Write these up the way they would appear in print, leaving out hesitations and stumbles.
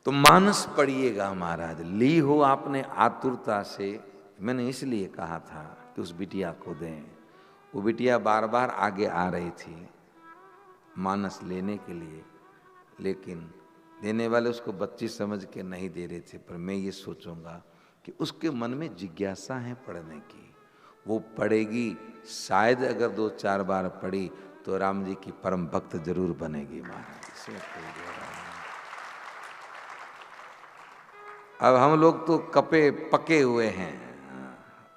तो मानस पढ़िएगा महाराज, ली हो आपने आतुरता से। मैंने इसलिए कहा था कि उस बिटिया को दें। वो बिटिया बार बार आगे आ रही थी मानस लेने के लिए, लेकिन देने वाले उसको बच्ची समझ के नहीं दे रहे थे। पर मैं ये सोचूंगा कि उसके मन में जिज्ञासा है पढ़ने की, वो पढ़ेगी, शायद अगर 2-4 बार पढ़ी तो राम जी की परम भक्त जरूर बनेगी महाराज। इसमें कोई दो राय नहीं। अब हम लोग तो कपे पके हुए हैं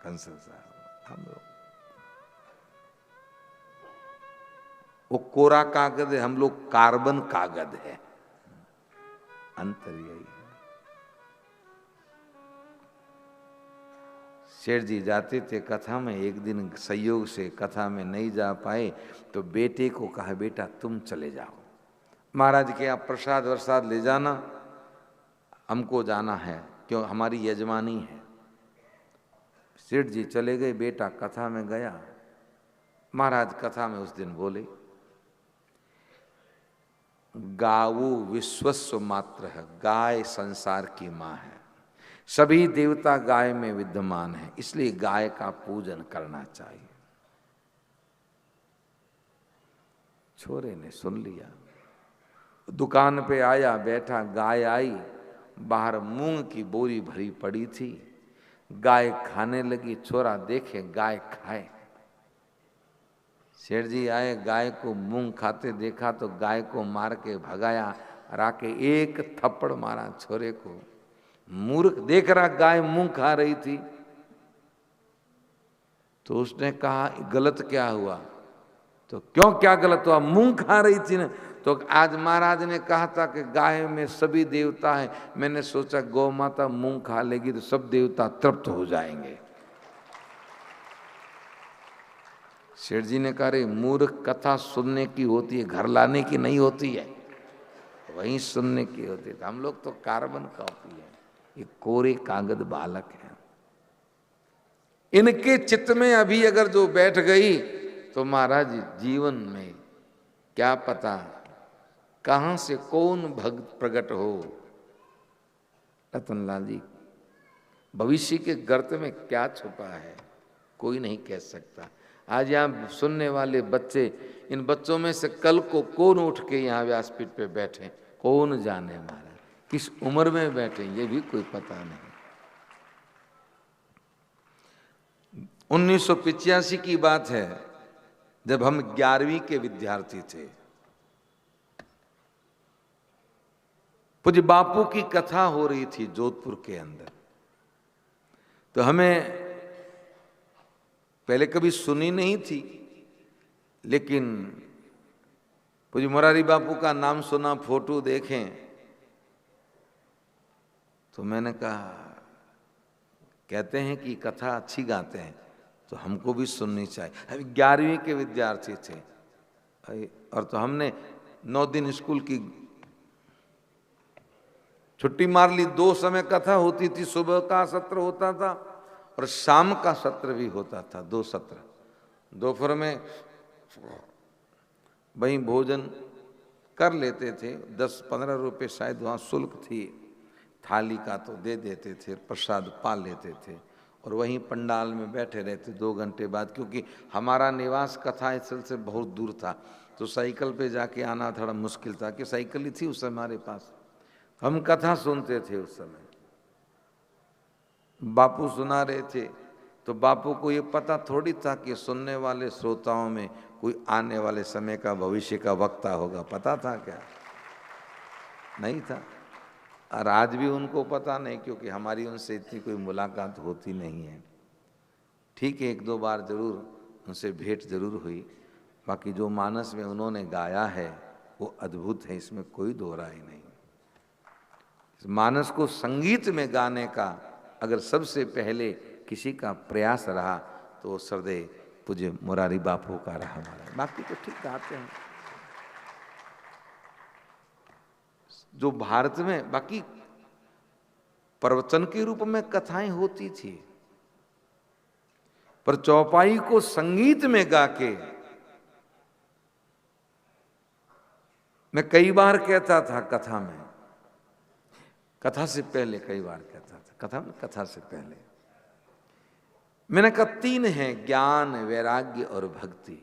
कंसल साहब, हम लोग वो कोरा कागज है, हम लोग कार्बन कागज है। अंतर यही है। शेठ जी जाते थे कथा में, एक दिन संयोग से कथा में नहीं जा पाए तो बेटे को कहा बेटा तुम चले जाओ, महाराज के आप प्रसाद वरसाद ले जाना, हमको जाना है, क्यों हमारी यजमानी है। सेठ जी चले गए, बेटा कथा में गया। महाराज कथा में उस दिन बोले गावो विश्वस्व मात्र है, गाय संसार की माँ है, सभी देवता गाय में विद्यमान है, इसलिए गाय का पूजन करना चाहिए। छोरे ने सुन लिया, दुकान पे आया, बैठा, गाय आई, बाहर मूंग की बोरी भरी पड़ी थी, गाय खाने लगी, छोरा देखे गाय खाए। शेठ जी आए, गाय को मूंग खाते देखा तो गाय को मार के भगाया, राके एक थप्पड़ मारा छोरे को। मूर्ख, देख रहा गाय मूंग खा रही थी। तो उसने कहा गलत क्या हुआ? तो क्यों क्या गलत हुआ? मूंग खा रही थी ना। तो आज महाराज ने कहा था कि गाय में सभी देवता हैं, मैंने सोचा गौ माता मूंग खा लेगी तो सब देवता तृप्त हो जाएंगे। शेठ जी ने कहा रे मूर्ख, कथा सुनने की होती है, घर लाने की नहीं होती है, वहीं सुनने की होती है। हम लोग तो कार्बन कॉपी है, ये कोरे कागज बालक है। इनके चित्त में अभी अगर जो बैठ गई तो महाराज जीवन में क्या पता कहां से कौन भक्त प्रकट हो। रतनलाल जी, भविष्य के गर्त में क्या छुपा है कोई नहीं कह सकता। आज यहाँ सुनने वाले बच्चे, इन बच्चों में से कल को कौन उठ के यहाँ व्यासपीठ पे बैठे कौन जाने, महाराज किस उम्र में बैठे ये भी कोई पता नहीं। 1985 की बात है, जब हम 11वीं के विद्यार्थी थे। पूज्य बापू की कथा हो रही थी जोधपुर के अंदर। तो हमें पहले कभी सुनी नहीं थी, लेकिन पूज्य मुरारी बापू का नाम सुना, फोटो देखें तो मैंने कहा कहते हैं कि कथा अच्छी गाते हैं तो हमको भी सुननी चाहिए। हम 11वीं के विद्यार्थी थे और तो हमने 9 दिन स्कूल की छुट्टी मार ली। 2 समय कथा होती थी, सुबह का सत्र होता था और शाम का सत्र भी होता था, 2 सत्र। दोपहर में वहीं भोजन कर लेते थे, 10-15 रुपये शायद वहाँ शुल्क थी, थाली का तो दे देते थे, प्रसाद पा लेते थे और वहीं पंडाल में बैठे रहते 2 घंटे बाद। क्योंकि हमारा निवास कथा स्थल से बहुत दूर था तो साइकिल पे जाके आना थोड़ा मुश्किल था, कि साइकिल ही थी उस समय हमारे पास। हम कथा सुनते थे उस समय, बापू सुना रहे थे तो बापू को ये पता थोड़ी था कि सुनने वाले श्रोताओं में कोई आने वाले समय का भविष्य का वक्ता होगा। पता था क्या? नहीं था। और आज भी उनको पता नहीं, क्योंकि हमारी उनसे इतनी कोई मुलाकात होती नहीं है। ठीक है, 1-2 बार जरूर उनसे भेंट जरूर हुई, बाकी जो मानस में उन्होंने गाया है वो अद्भुत है, इसमें कोई दो राय नहीं। इस मानस को संगीत में गाने का अगर सबसे पहले किसी का प्रयास रहा तो सरदे पूज्य मुरारी बापू का रहा हमारा। बाकी तो ठीक गाते हैं जो भारत में, बाकी प्रवचन के रूप में कथाएं होती थी, पर चौपाई को संगीत में गा के, मैं कई बार कहता था कथा में, कथा से पहले कई बार कहता था, कथा से पहले मैंने कहा 3 हैं, ज्ञान, वैराग्य और भक्ति।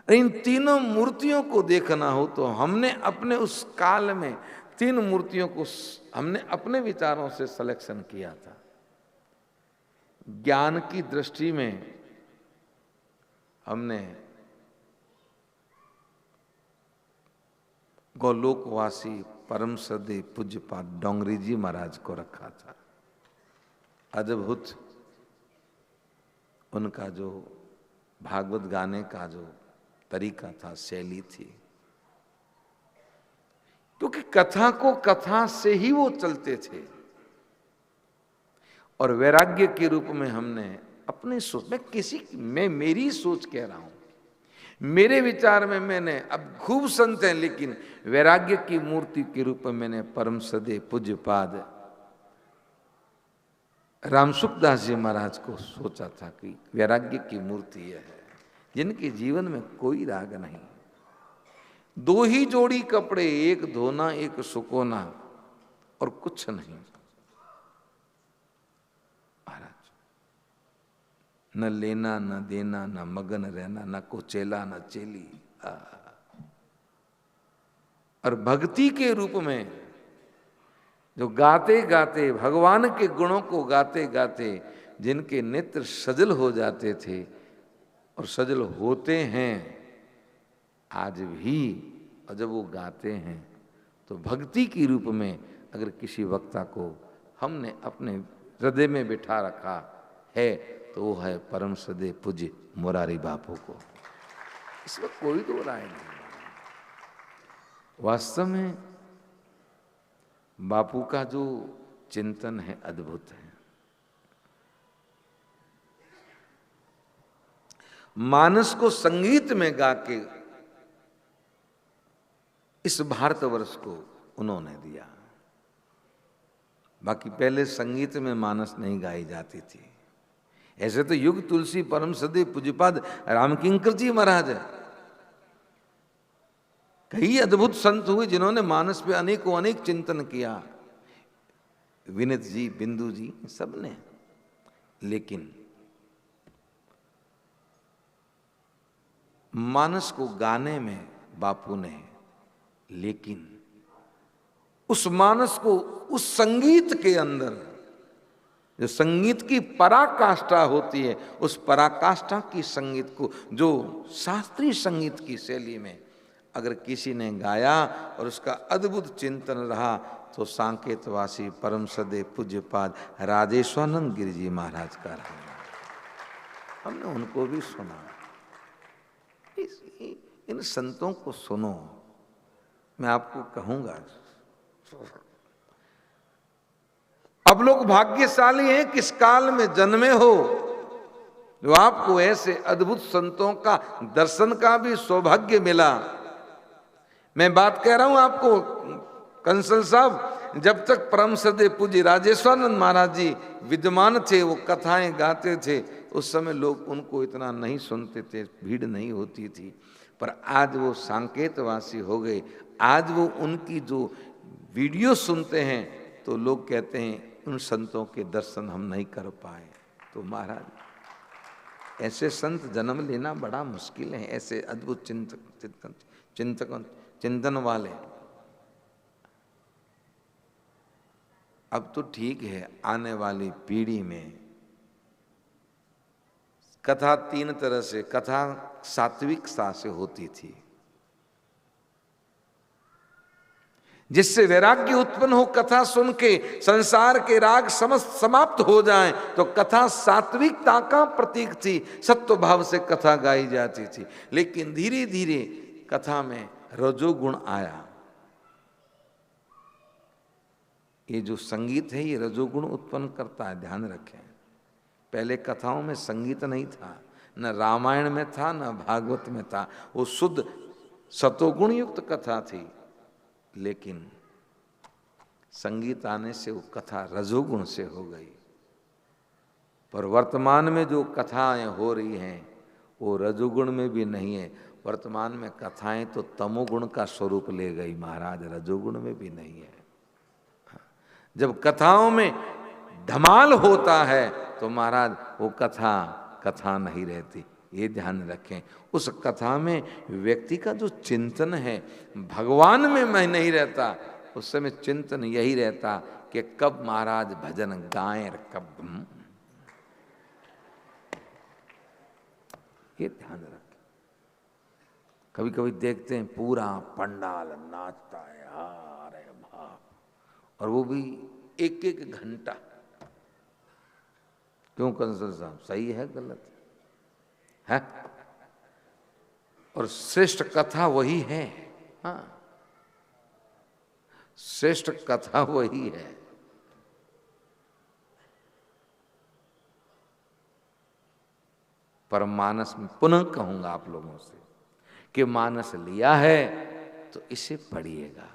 इन तीनों मूर्तियों को देखना हो तो हमने अपने उस काल में 3 मूर्तियों को हमने अपने विचारों से सिलेक्शन किया था। ज्ञान की दृष्टि में हमने गोलोकवासी परम सदे पूज्यपाद डोंगरी जी महाराज को रखा था। अद्भुत उनका जो भागवत गाने का जो तरीका था, शैली थी, क्योंकि कथा को कथा से ही वो चलते थे। और वैराग्य के रूप में हमने अपने सोच, मैं मेरी सोच कह रहा हूं, मेरे विचार में मैंने, अब खूब संत हैं, लेकिन वैराग्य की मूर्ति के रूप में मैंने परम सदे पूज्यपाद राम सुखदास जी महाराज को सोचा था कि वैराग्य की मूर्ति यह है, जिनके जीवन में कोई राग नहीं, 2 ही जोड़ी कपड़े, एक धोना एक सुकोना और कुछ नहीं। महाराज न लेना न देना, न मगन रहना, न को चेला न चेली। और भक्ति के रूप में जो गाते गाते भगवान के गुणों को गाते गाते जिनके नेत्र सजल हो जाते थे और सजल होते हैं आज भी, और जब वो गाते हैं तो भक्ति के रूप में अगर किसी वक्ता को हमने अपने हृदय में बिठा रखा है तो वो है परम सदे पूज्य मुरारी बापू को। इसमें कोई 2 राय नहीं। वास्तव में बापू का जो चिंतन है अद्भुत है। मानस को संगीत में गा के इस भारतवर्ष को उन्होंने दिया। बाकी पहले संगीत में मानस नहीं गाई जाती थी। ऐसे तो युग तुलसी परम सदे पूज्यपाद रामकिंकर जी महाराज है, कई अद्भुत संत हुए जिन्होंने मानस पे अनेकों अनेक चिंतन किया, विनीत जी, बिंदु जी, सबने। लेकिन मानस को गाने में बापू ने, लेकिन उस मानस को उस संगीत के अंदर जो संगीत की पराकाष्ठा होती है, उस पराकाष्ठा की संगीत को जो शास्त्रीय संगीत की शैली में अगर किसी ने गाया और उसका अद्भुत चिंतन रहा तो सांकेतवासी परम सदे पूज्यपाद राजेश्वरानंद गिरि जी महाराज का रहा। हमने उनको भी सुना। इन संतों को सुनो, मैं आपको कहूंगा। अब लोग भाग्यशाली हैं किस काल में जन्मे हो जो आपको ऐसे अद्भुत संतों का दर्शन का भी सौभाग्य मिला। मैं बात कह रहा हूं आपको कंसल साहब, जब तक परम सदे पूज्य राजेश्वरानंद महाराज जी विद्यमान थे, वो कथाएं गाते थे, उस समय लोग उनको इतना नहीं सुनते थे, भीड़ नहीं होती थी। पर आज वो सांकेतवासी हो गए, आज वो उनकी जो वीडियो सुनते हैं तो लोग कहते हैं उन संतों के दर्शन हम नहीं कर पाए। तो महाराज ऐसे संत जन्म लेना बड़ा मुश्किल है, ऐसे अद्भुत चिंतन वाले। अब तो ठीक है, आने वाली पीढ़ी में कथा 3 तरह से, कथा सात्विकता से होती थी जिससे वैराग्य उत्पन्न हो, कथा सुन के संसार के राग समस्त समाप्त हो जाएं, तो कथा सात्विकता का प्रतीक थी, सत्व भाव से कथा गाई जाती थी। लेकिन धीरे धीरे कथा में रजोगुण आया। ये जो संगीत है ये रजोगुण उत्पन्न करता है, ध्यान रखें। पहले कथाओं में संगीत नहीं था, न रामायण में था न भागवत में था, वो शुद्ध सतोगुण युक्त कथा थी। लेकिन संगीत आने से वो कथा रजोगुण से हो गई। पर वर्तमान में जो कथाएं हो रही हैं वो रजोगुण में भी नहीं है। वर्तमान में कथाएं तो तमोगुण का स्वरूप ले गई महाराज, रजोगुण में भी नहीं है। जब कथाओं में धमाल होता है तो महाराज वो कथा कथा नहीं रहती, ये ध्यान रखें। उस कथा में व्यक्ति का जो चिंतन है भगवान में मैं नहीं रहता, उस समय चिंतन यही रहता कि कब महाराज भजन गाएं और कब, ये ध्यान रखें। कभी कभी देखते हैं पूरा पंडाल नाचता है, अरे बाप, और वो भी एक एक घंटा। क्यों कंसल साहब, सही है गलत है? और श्रेष्ठ कथा वही है। हाँ, श्रेष्ठ कथा वही है। पर मानस में पुनः कहूंगा आप लोगों से कि मानस लिया है तो इसे पढ़िएगा।